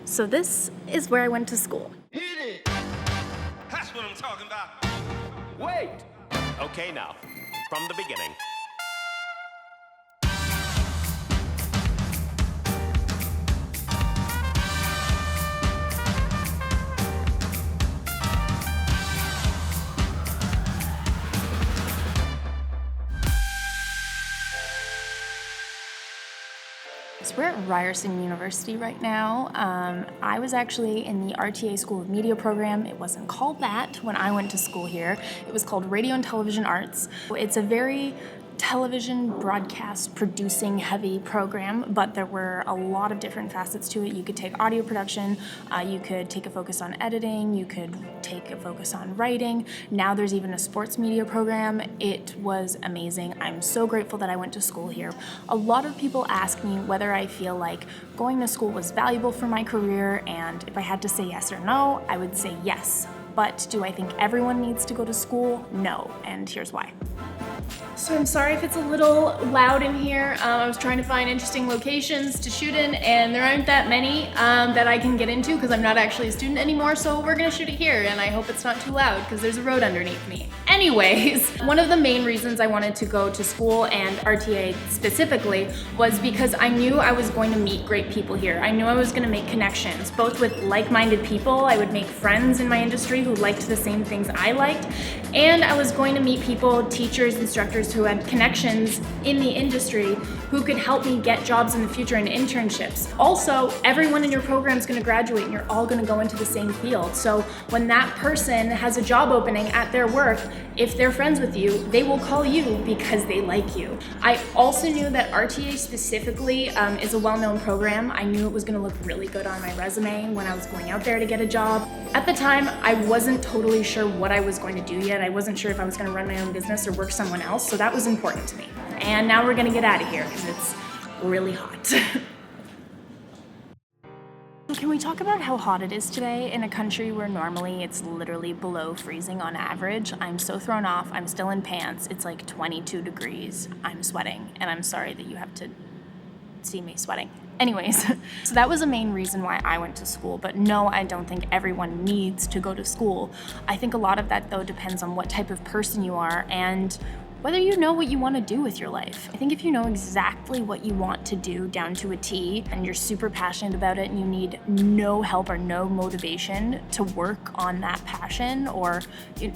So this is where I went to school. Hit it! That's what I'm talking about. Wait! Okay, now, from the beginning. So we're at Ryerson University right now. I was actually in the RTA School of Media program. It wasn't called that when I went to school here. It was called Radio and Television Arts. It's a very television broadcast producing heavy program, but there were a lot of different facets to it. You could take audio production, you could take a focus on editing, you could take a focus on writing. Now there's even a sports media program. It was amazing. I'm so grateful that I went to school here. A lot of people ask me whether I feel like going to school was valuable for my career, and if I had to say yes or no, I would say yes. But do I think everyone needs to go to school? No, and here's why. So I'm sorry if it's a little loud in here. I was trying to find interesting locations to shoot in, and there aren't that many that I can get into because I'm not actually a student anymore, so we're gonna shoot it here, and I hope it's not too loud because there's a road underneath me. Anyways, one of the main reasons I wanted to go to school, and RTA specifically, was because I knew I was going to meet great people here. I knew I was gonna make connections, both with like-minded people. I would make friends in my industry who liked the same things I liked, and I was going to meet people, teachers, instructors who had connections in the industry who could help me get jobs in the future and internships. Also, everyone in your program is going to graduate and you're all going to go into the same field. So when that person has a job opening at their work, if they're friends with you, they will call you because they like you. I also knew that RTA specifically is a well-known program. I knew it was going to look really good on my resume when I was going out there to get a job. At the time, I wasn't totally sure what I was going to do yet. I wasn't sure if I was going to run my own business or work someone else, so that was important to me. And now we're going to get out of here because it's really hot. Can we talk about how hot it is today in a country where normally it's literally below freezing on average? I'm so thrown off. I'm still in pants. It's like 22 degrees. I'm sweating, and I'm sorry that you have to see me sweating. Anyways, so that was a main reason why I went to school, but no, I don't think everyone needs to go to school. I think a lot of that, though, depends on what type of person you are and whether you know what you want to do with your life. I think if you know exactly what you want to do down to a T and you're super passionate about it and you need no help or no motivation to work on that passion or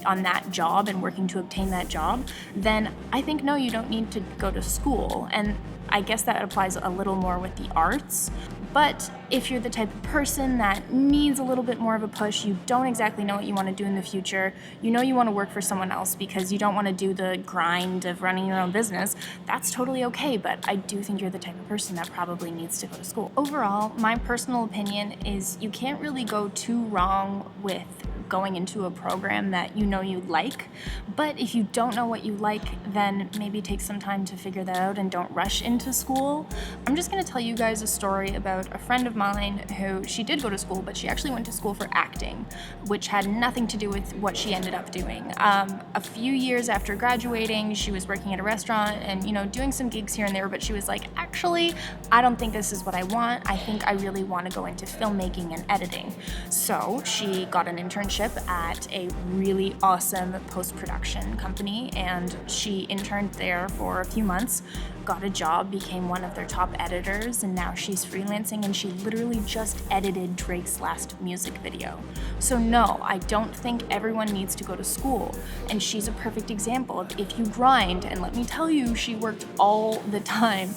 on that job and working to obtain that job, then I think no, you don't need to go to school. And I guess that applies a little more with the arts. But if you're the type of person that needs a little bit more of a push, you don't exactly know what you want to do in the future, you know you want to work for someone else because you don't want to do the grind of running your own business, that's totally okay, but I do think you're the type of person that probably needs to go to school. Overall, my personal opinion is you can't really go too wrong with going into a program that you know you like, but if you don't know what you like, then maybe take some time to figure that out and don't rush into school. I'm just going to tell you guys a story about a friend of mine who, she did go to school, but she actually went to school for acting, which had nothing to do with what she ended up doing. A few years after graduating, she was working at a restaurant and, doing some gigs here and there, but she was like, actually, I don't think this is what I want. I think I really want to go into filmmaking and editing. So she got an internship at a really awesome post-production company, and she interned there for a few months, got a job, became one of their top editors, and now she's freelancing and she literally just edited Drake's last music video. So no, I don't think everyone needs to go to school, and she's a perfect example of if you grind, and let me tell you, she worked all the time.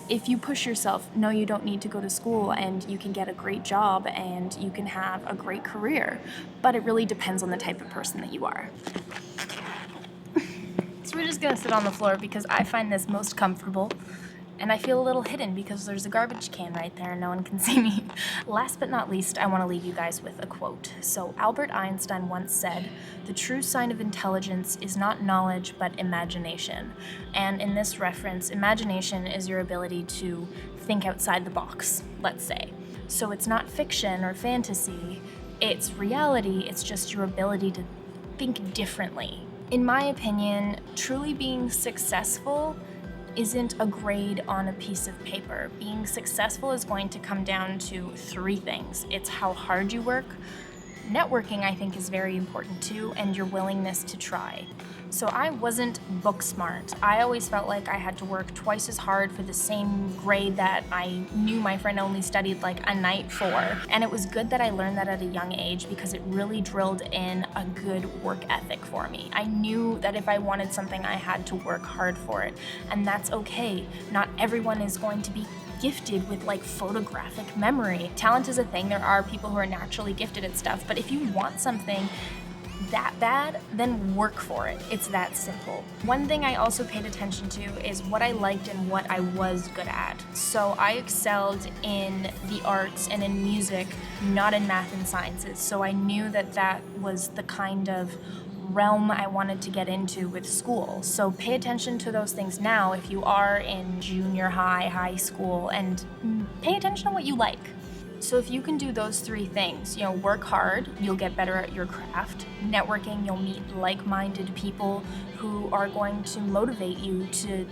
If you push yourself, no, you don't need to go to school and you can get a great job and you can have a great career. But it really depends on the type of person that you are. So we're just gonna sit on the floor because I find this most comfortable. And I feel a little hidden because there's a garbage can right there and no one can see me. Last but not least, I want to leave you guys with a quote. So Albert Einstein once said, "The true sign of intelligence is not knowledge, but imagination." And in this reference, imagination is your ability to think outside the box, let's say. So it's not fiction or fantasy, it's reality, it's just your ability to think differently. In my opinion, truly being successful isn't a grade on a piece of paper. Being successful is going to come down to 3 things. It's how hard you work. Networking, I think, is very important too, and your willingness to try. So I wasn't book smart. I always felt like I had to work twice as hard for the same grade that I knew my friend only studied like a night for. And it was good that I learned that at a young age because it really drilled in a good work ethic for me. I knew that if I wanted something, I had to work hard for it. And that's okay. Not everyone is going to be gifted with like photographic memory. Talent is a thing. There are people who are naturally gifted at stuff, but if you want something that bad, then work for it. It's that simple. One thing I also paid attention to is what I liked and what I was good at. So I excelled in the arts and in music, not in math and sciences. So I knew that that was the kind of realm I wanted to get into with school. So pay attention to those things now if you are in junior high, high school, and pay attention to what you like. So if you can do those 3 things, work hard, you'll get better at your craft. Networking, you'll meet like-minded people who are going to motivate you to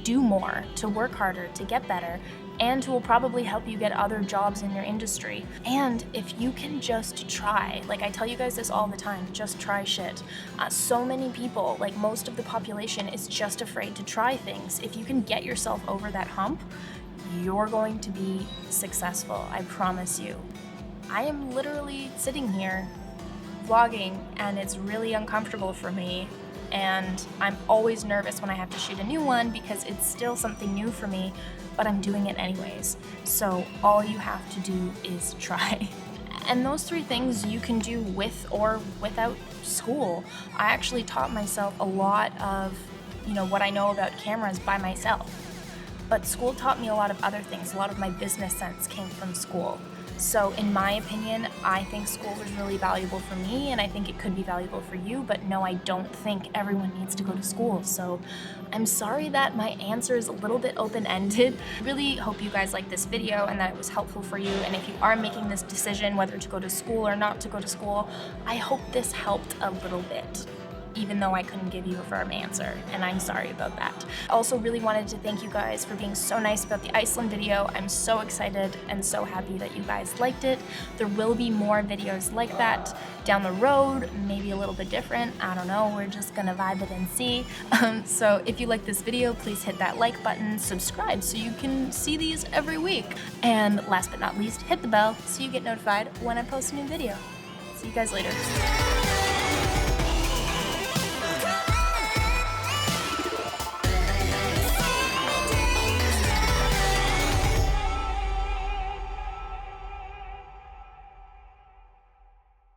do more, to work harder, to get better, and who will probably help you get other jobs in your industry. And if you can just try, like I tell you guys this all the time, just try shit. So many people, like most of the population, is just afraid to try things. If you can get yourself over that hump, you're going to be successful, I promise you. I am literally sitting here vlogging and it's really uncomfortable for me, and I'm always nervous when I have to shoot a new one because it's still something new for me, but I'm doing it anyways. So all you have to do is try. And those 3 things you can do with or without school. I actually taught myself a lot of, what I know about cameras by myself. But school taught me a lot of other things. A lot of my business sense came from school. So in my opinion, I think school was really valuable for me, and I think it could be valuable for you, but no, I don't think everyone needs to go to school. So I'm sorry that my answer is a little bit open-ended. Really hope you guys liked this video and that it was helpful for you. And if you are making this decision whether to go to school or not to go to school, I hope this helped a little bit, even though I couldn't give you a firm answer, and I'm sorry about that. I also really wanted to thank you guys for being so nice about the Iceland video. I'm so excited and so happy that you guys liked it. There will be more videos like that down the road, maybe a little bit different. I don't know, we're just gonna vibe it and see. So if you like this video, please hit that like button, subscribe so you can see these every week. And last but not least, hit the bell so you get notified when I post a new video. See you guys later.